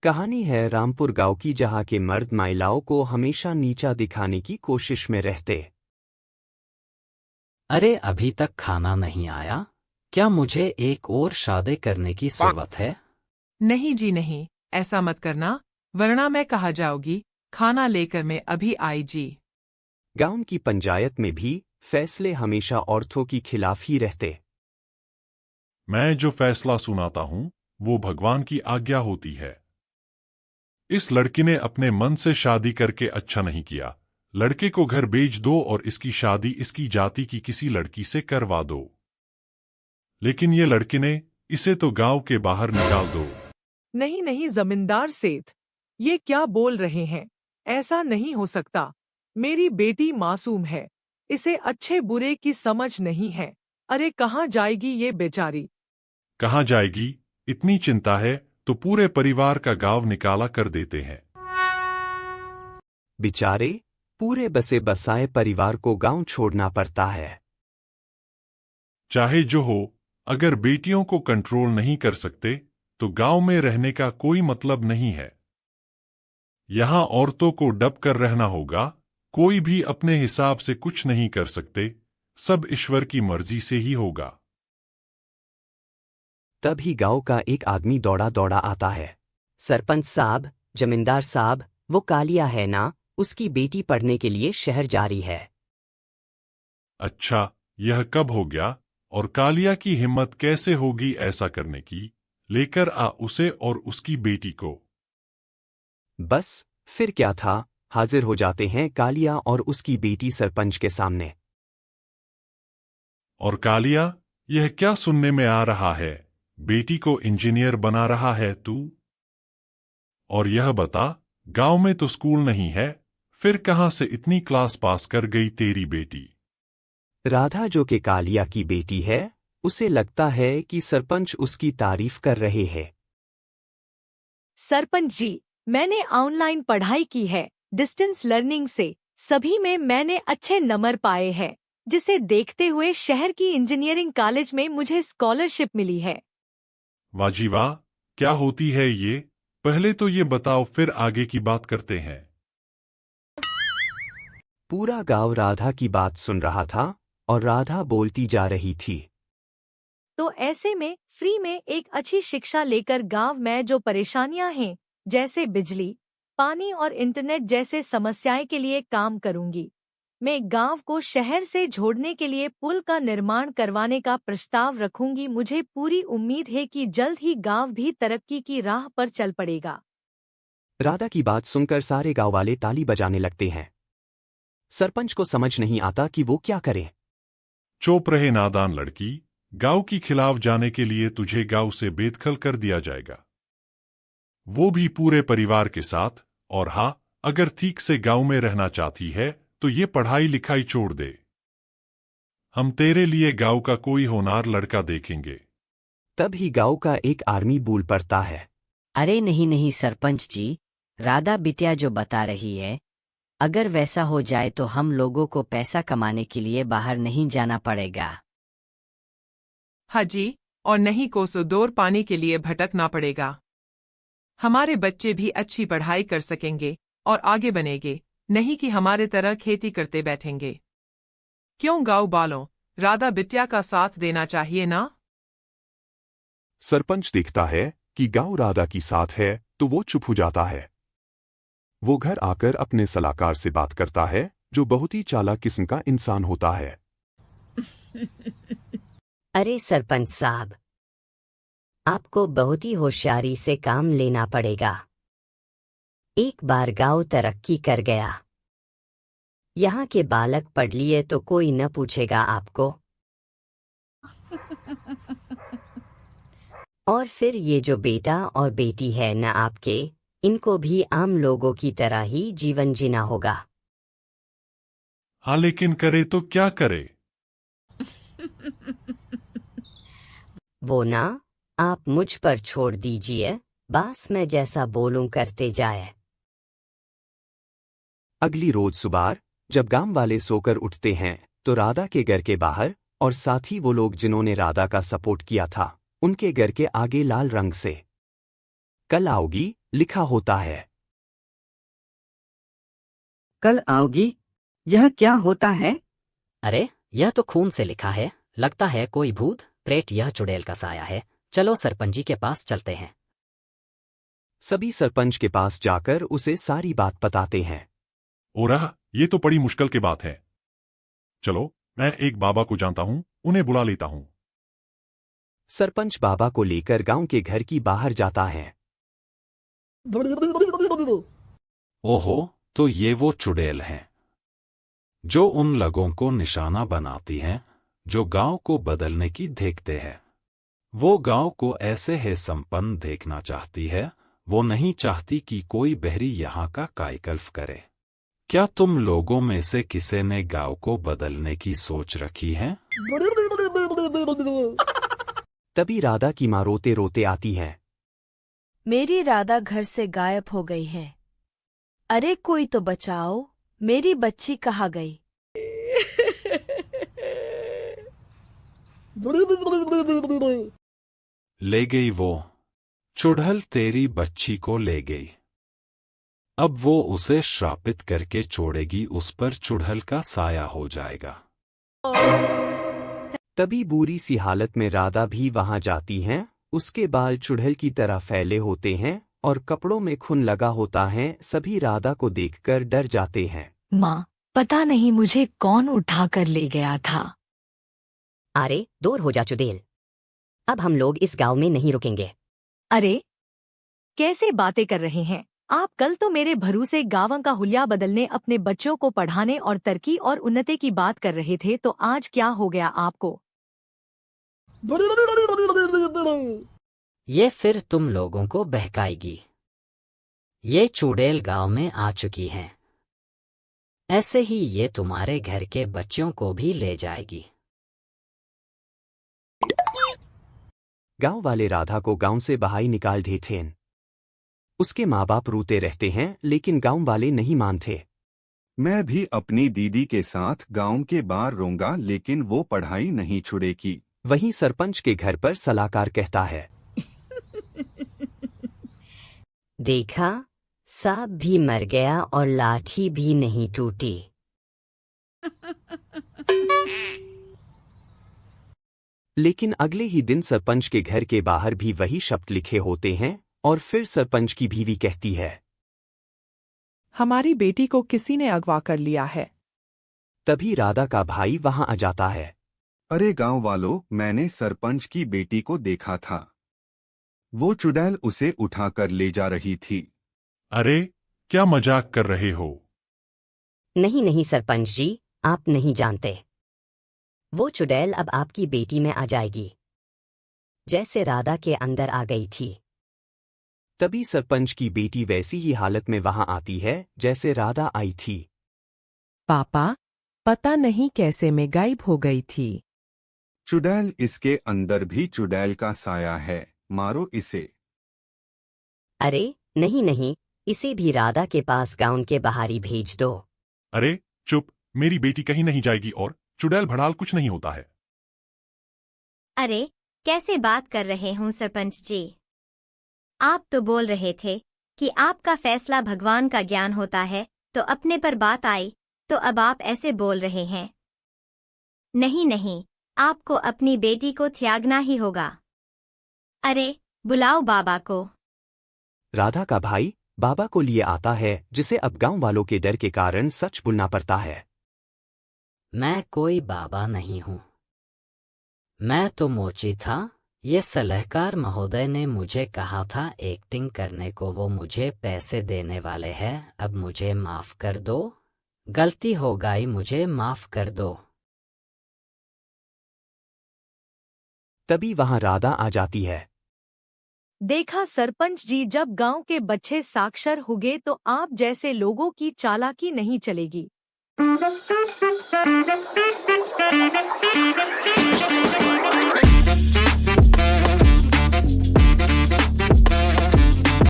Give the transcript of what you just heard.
कहानी है रामपुर गांव की, जहां के मर्द महिलाओं को हमेशा नीचा दिखाने की कोशिश में रहते। अरे अभी तक खाना नहीं आया? क्या मुझे एक और शादी करने की जरूरत है? नहीं जी नहीं, ऐसा मत करना, वरना मैं कहा जाऊंगी। खाना लेकर मैं अभी आई जी। गांव की पंचायत में भी फैसले हमेशा औरतों की खिलाफ ही रहते। मैं जो फैसला सुनाता हूं वो भगवान की आज्ञा होती है। इस लड़की ने अपने मन से शादी करके अच्छा नहीं किया। लड़के को घर भेज दो और इसकी शादी इसकी जाति की किसी लड़की से करवा दो। लेकिन ये लड़की ने इसे तो गांव के बाहर निकाल दो। नहीं नहीं जमींदार सेठ, ये क्या बोल रहे हैं? ऐसा नहीं हो सकता। मेरी बेटी मासूम है, इसे अच्छे बुरे की समझ नहीं है। अरे कहाँ जाएगी ये बेचारी? कहाँ जाएगी? इतनी चिंता है तो पूरे परिवार का गांव निकाला कर देते हैं। बेचारे पूरे बसे बसाए परिवार को गांव छोड़ना पड़ता है। चाहे जो हो, अगर बेटियों को कंट्रोल नहीं कर सकते तो गांव में रहने का कोई मतलब नहीं है। यहां औरतों को डब कर रहना होगा। कोई भी अपने हिसाब से कुछ नहीं कर सकते, सब ईश्वर की मर्जी से ही होगा। तभी गांव का एक आदमी दौड़ा दौड़ा आता है। सरपंच साहब, जमींदार साहब, वो कालिया है ना, उसकी बेटी पढ़ने के लिए शहर जा रही है। अच्छा, यह कब हो गया? और कालिया की हिम्मत कैसे होगी ऐसा करने की? लेकर आ उसे और उसकी बेटी को। बस फिर क्या था, हाजिर हो जाते हैं कालिया और उसकी बेटी सरपंच के सामने। और कालिया, यह क्या सुनने में आ रहा है? बेटी को इंजीनियर बना रहा है तू? और यह बता, गांव में तो स्कूल नहीं है, फिर कहां से इतनी क्लास पास कर गई तेरी बेटी? राधा जो कि कालिया की बेटी है, उसे लगता है कि सरपंच उसकी तारीफ कर रहे हैं। सरपंच जी, मैंने ऑनलाइन पढ़ाई की है, डिस्टेंस लर्निंग से। सभी में मैंने अच्छे नंबर पाए हैं, जिसे देखते हुए शहर की इंजीनियरिंग कॉलेज में मुझे स्कॉलरशिप मिली है। वाह जी वाह, क्या होती है ये? पहले तो ये बताओ, फिर आगे की बात करते हैं। पूरा गांव राधा की बात सुन रहा था और राधा बोलती जा रही थी। तो ऐसे में फ्री में एक अच्छी शिक्षा लेकर गांव में जो परेशानियां हैं, जैसे बिजली, पानी और इंटरनेट जैसे समस्याएं के लिए काम करूंगी। मैं गांव को शहर से जोड़ने के लिए पुल का निर्माण करवाने का प्रस्ताव रखूंगी। मुझे पूरी उम्मीद है कि जल्द ही गांव भी तरक्की की राह पर चल पड़ेगा। राधा की बात सुनकर सारे गांव वाले ताली बजाने लगते हैं। सरपंच को समझ नहीं आता कि वो क्या करे। चुप रहे नादान लड़की, गांव की खिलाफ जाने के लिए तुझे गांव से बेदखल कर दिया जाएगा, वो भी पूरे परिवार के साथ। और हाँ, अगर ठीक से गांव में रहना चाहती है तो ये पढ़ाई लिखाई छोड़ दे। हम तेरे लिए गांव का कोई होनहार लड़का देखेंगे। तभी गांव का एक आदमी बोल पड़ता है। अरे नहीं नहीं सरपंच जी, राधा बिटिया जो बता रही है, अगर वैसा हो जाए तो हम लोगों को पैसा कमाने के लिए बाहर नहीं जाना पड़ेगा। हाँ जी, और नहीं कोसों दूर पानी के लिए भटकना पड़ेगा। हमारे बच्चे भी अच्छी पढ़ाई कर सकेंगे और आगे बनेंगे, नहीं कि हमारे तरह खेती करते बैठेंगे। क्यों गांव वालों, राधा बिटिया का साथ देना चाहिए ना? सरपंच देखता है कि गांव राधा की साथ है तो वो चुप हो जाता है। वो घर आकर अपने सलाहकार से बात करता है, जो बहुत ही चालाक किस्म का इंसान होता है। अरे सरपंच साहब, आपको बहुत ही होशियारी से काम लेना पड़ेगा। एक बार गांव तरक्की कर गया, यहाँ के बालक पढ़ लिए तो कोई न पूछेगा आपको। और फिर ये जो बेटा और बेटी है न आपके, इनको भी आम लोगों की तरह ही जीवन जीना होगा। हाँ, लेकिन करे तो क्या करे? वो ना, आप मुझ पर छोड़ दीजिए, बस मैं जैसा बोलूं करते जाए। अगली रोज सुबह जब गांव वाले सोकर उठते हैं तो राधा के घर के बाहर और साथ ही वो लोग जिन्होंने राधा का सपोर्ट किया था, उनके घर के आगे लाल रंग से "कल आओगी" लिखा होता है। कल आओगी? यह क्या होता है? अरे यह तो खून से लिखा है, लगता है कोई भूत प्रेत यह चुड़ैल का साया है। चलो सरपंच जी के पास चलते हैं। सभी सरपंच के पास जाकर उसे सारी बात बताते हैं। ओरा, ये तो बड़ी मुश्किल की बात है। चलो, मैं एक बाबा को जानता हूँ, उन्हें बुला लेता हूँ। सरपंच बाबा को लेकर गांव के घर की बाहर जाता है। ओहो, तो ये वो चुड़ैल हैं जो उन लोगों को निशाना बनाती हैं जो गांव को बदलने की देखते हैं। वो गांव को ऐसे है संपन्न देखना चाहती है, वो नहीं चाहती कि कोई बहरी यहाँ का कायकल्प करे। क्या तुम लोगों में से किसी ने गांव को बदलने की सोच रखी है? तभी राधा की माँ रोते रोते आती है। मेरी राधा घर से गायब हो गई है। अरे कोई तो बचाओ, मेरी बच्ची कहाँ गई? ले गई वो चुड़ैल तेरी बच्ची को ले गई। अब वो उसे श्रापित करके छोड़ेगी, उस पर चुड़ैल का साया हो जाएगा। तभी बुरी सी हालत में राधा भी वहां जाती हैं। उसके बाल चुड़ैल की तरह फैले होते हैं और कपड़ों में खून लगा होता है। सभी राधा को देखकर डर जाते हैं। माँ, पता नहीं मुझे कौन उठा कर ले गया था। अरे दूर हो जा चुड़ैल, अब हम लोग इस गांव में नहीं रुकेंगे। अरे कैसे बातें कर रहे हैं आप? कल तो मेरे भरोसे गांव का हुलिया बदलने, अपने बच्चों को पढ़ाने और तरक्की और उन्नति की बात कर रहे थे, तो आज क्या हो गया आपको? ये फिर तुम लोगों को बहकाएगी। ये चुड़ैल गांव में आ चुकी हैं। ऐसे ही ये तुम्हारे घर के बच्चों को भी ले जाएगी। गांव वाले राधा को गांव से बाहर निकाल देते हैं। उसके माँ बाप रोते रहते हैं, लेकिन गांव वाले नहीं मानते। मैं भी अपनी दीदी के साथ गांव के बाहर रहूंगा, लेकिन वो पढ़ाई नहीं छुड़ेगी। वहीं सरपंच के घर पर सलाहकार कहता है। देखा, सांप भी मर गया और लाठी भी नहीं टूटी। लेकिन अगले ही दिन सरपंच के घर के बाहर भी वही शब्द लिखे होते हैं और फिर सरपंच की बीवी कहती है, हमारी बेटी को किसी ने अगवा कर लिया है। तभी राधा का भाई वहां आ जाता है। अरे गांव वालों, मैंने सरपंच की बेटी को देखा था। वो चुड़ैल उसे उठाकर ले जा रही थी। अरे, क्या मजाक कर रहे हो? नहीं नहीं सरपंच जी, आप नहीं जानते। वो चुड़ैल अब आपकी बेटी में आ जाएगी, जैसे राधा के अंदर आ गई थी। तभी सरपंच की बेटी वैसी ही हालत में वहां आती है जैसे राधा आई थी। पापा, पता नहीं कैसे मैं गायब हो गई थी। चुड़ैल, इसके अंदर भी चुड़ैल का साया है, मारो इसे। अरे नहीं नहीं, इसे भी राधा के पास गांव के बाहर ही भेज दो। अरे चुप, मेरी बेटी कहीं नहीं जाएगी और चुड़ैल भड़ाल कुछ नहीं होता है। अरे कैसे बात कर रहे हूँ सरपंच जी? आप तो बोल रहे थे कि आपका फैसला भगवान का ज्ञान होता है, तो अपने पर बात आई तो अब आप ऐसे बोल रहे हैं। नहीं नहीं, आपको अपनी बेटी को त्यागना ही होगा। अरे बुलाओ बाबा को। राधा का भाई बाबा को लिए आता है, जिसे अब गांव वालों के डर के कारण सच बोलना पड़ता है। मैं कोई बाबा नहीं हूँ, मैं तो मोची था। ये सलाहकार महोदय ने मुझे कहा था एक्टिंग करने को, वो मुझे पैसे देने वाले हैं। अब मुझे माफ कर दो, गलती हो गई, मुझे माफ कर दो। तभी वहां राधा आ जाती है। देखा सरपंच जी, जब गांव के बच्चे साक्षर होंगे तो आप जैसे लोगों की चालाकी नहीं चलेगी।